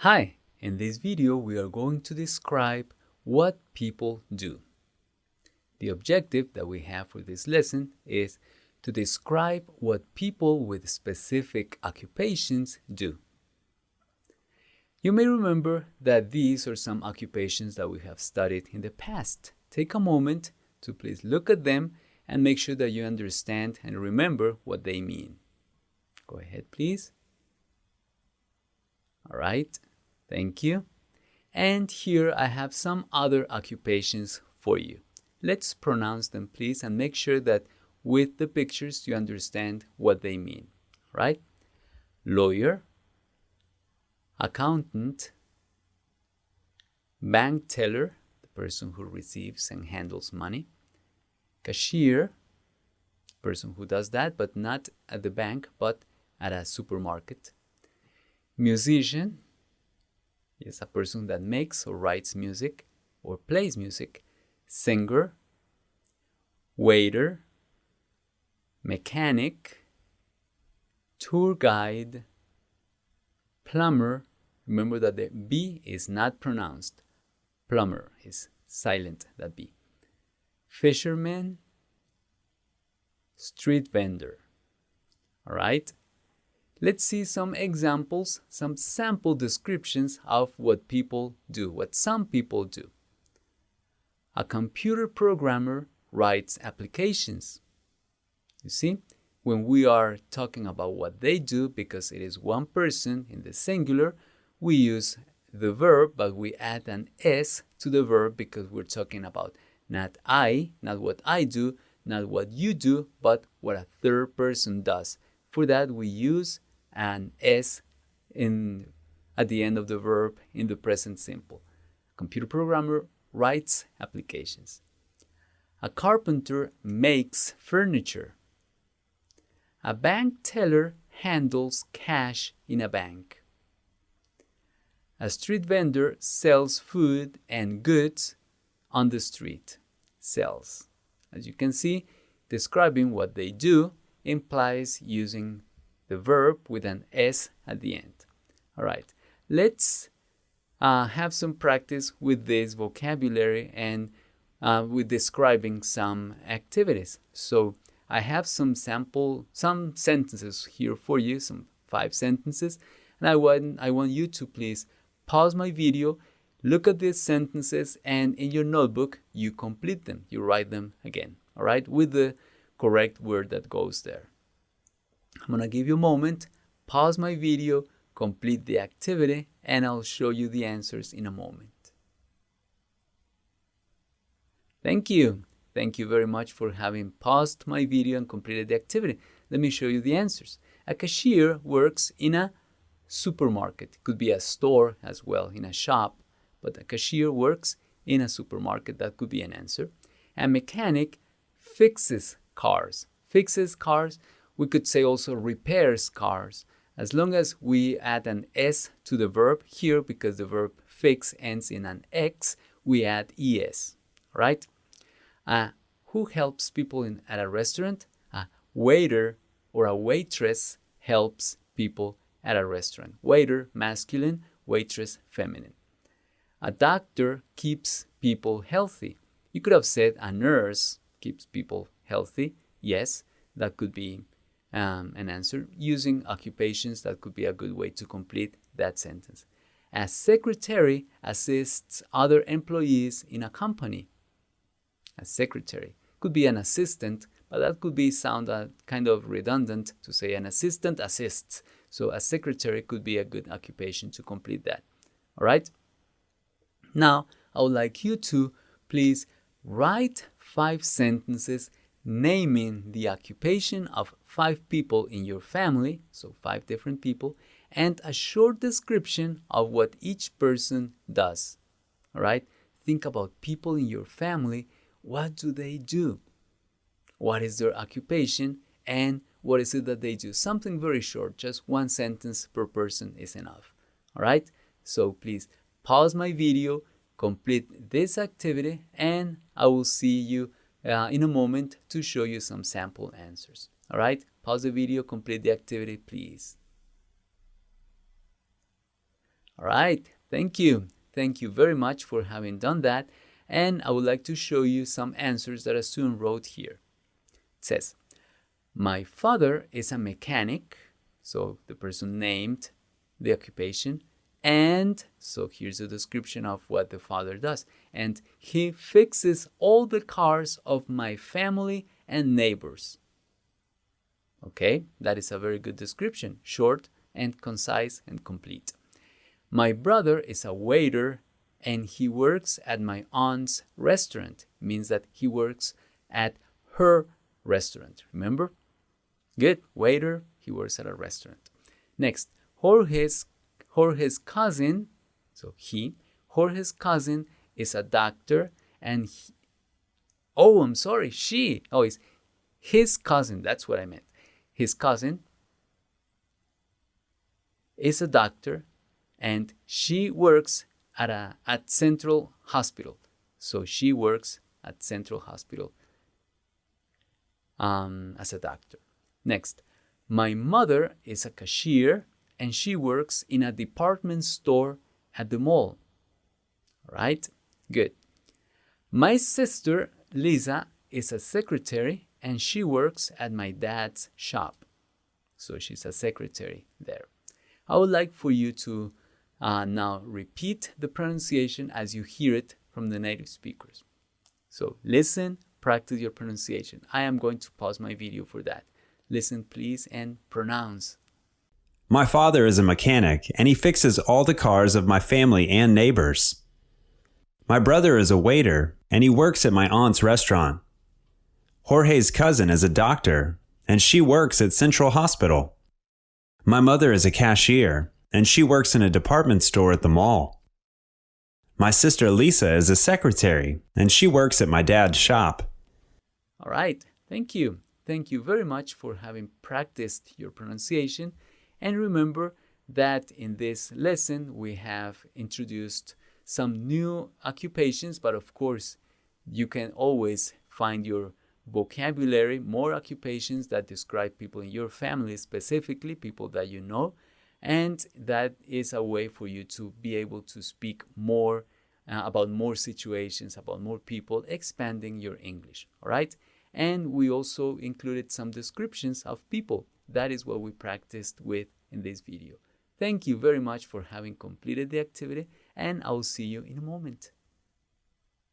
Hi, in this video we are going to describe what people do. The objective that we have for this lesson is to describe what people with specific occupations do. You may remember that these are some occupations that we have studied in the past. Take a moment to please look at them and make sure that you understand and remember what they mean. Go ahead, please. All right. Thank you. And here I have some other occupations for you. Let's pronounce them, please, and make sure that with the pictures you understand what they mean. Right? Lawyer, accountant, bank teller, the person who receives and handles money, cashier, person who does that but not at the bank but at a supermarket, musician, is a person that makes or writes music or plays music, singer, waiter, mechanic, tour guide, plumber. Remember that the B is not pronounced. Plumber is silent, that B. Fisherman, street vendor. All right? Let's see some examples, some sample descriptions of what people do, what some people do. A computer programmer writes applications. You see, when we are talking about what they do, because it is one person in the singular, we use the verb, but we add an S to the verb because we're talking about not I, not what I do, not what you do, but what a third person does. For that, we use an S at the end of the verb in the present simple. Computer programmer writes applications. A carpenter makes furniture. A bank teller handles cash in a bank. A street vendor sells food and goods on the street. Sells. As you can see, describing what they do implies using the verb with an S at the end. All right, let's have some practice with this vocabulary and with describing some activities. So I have some sentences here for you, some 5 sentences, and I want you to please pause my video, look at these sentences, and in your notebook you complete them, you write them again, all right, with the correct word that goes there. I'm going to give you a moment, pause my video, complete the activity, and I'll show you the answers in a moment. Thank you. Thank you very much for having paused my video and completed the activity. Let me show you the answers. A cashier works in a supermarket. It could be a store as well, in a shop, but a cashier works in a supermarket. That could be an answer. A mechanic fixes cars. Fixes cars. We could say also repairs cars. As long as we add an S to the verb here, because the verb fix ends in an X, we add ES, right? Who helps people at a restaurant? A waiter or a waitress helps people at a restaurant. Waiter, masculine, waitress, feminine. A doctor keeps people healthy. You could have said a nurse keeps people healthy. Yes, that could be an answer. Using occupations, that could be a good way to complete that sentence. A secretary assists other employees in a company. A secretary could be an assistant, but that could sound kind of redundant to say an assistant assists. So a secretary could be a good occupation to complete that. All right? Now, I would like you to please write 5 sentences naming the occupation of 5 people in your family, so 5 different people, and a short description of what each person does. All right? Think about people in your family. What do they do? What is their occupation? And what is it that they do? Something very short, just 1 sentence per person is enough. All right? So please pause my video, complete this activity, and I will see you in a moment to show you some sample answers. All right? Pause the video, complete the activity, please. All right, thank you. Thank you very much for having done that. And I would like to show you some answers that a student wrote here. It says, my father is a mechanic. So the person named the occupation. And so here's a description of what the father does. And he fixes all the cars of my family and neighbors. Okay, that is a very good description. Short and concise and complete. My brother is a waiter and he works at my aunt's restaurant. Means that he works at her restaurant. Remember? Good. Waiter, he works at a restaurant. Next, Jorge's cousin, so Jorge's cousin is a doctor and it's his cousin, that's what I meant. His cousin is a doctor and she works at Central Hospital. So she works at Central Hospital as a doctor. Next, my mother is a cashier and she works in a department store at the mall. All right, good. My sister, Lisa, is a secretary and she works at my dad's shop. So she's a secretary there. I would like for you to now repeat the pronunciation as you hear it from the native speakers. So listen, practice your pronunciation. I am going to pause my video for that. Listen, please, and pronounce. My father is a mechanic, and he fixes all the cars of my family and neighbors. My brother is a waiter, and he works at my aunt's restaurant. Jorge's cousin is a doctor, and she works at Central Hospital. My mother is a cashier, and she works in a department store at the mall. My sister Lisa is a secretary, and she works at my dad's shop. All right, thank you. Thank you very much for having practiced your pronunciation. And remember that in this lesson, we have introduced some new occupations, but of course, you can always find your vocabulary, more occupations that describe people in your family, specifically people that you know. And that is a way for you to be able to speak more about more situations, about more people, expanding your English. All right. And we also included some descriptions of people. That is what we practiced with in this video. Thank you very much for having completed the activity, and I'll see you in a moment.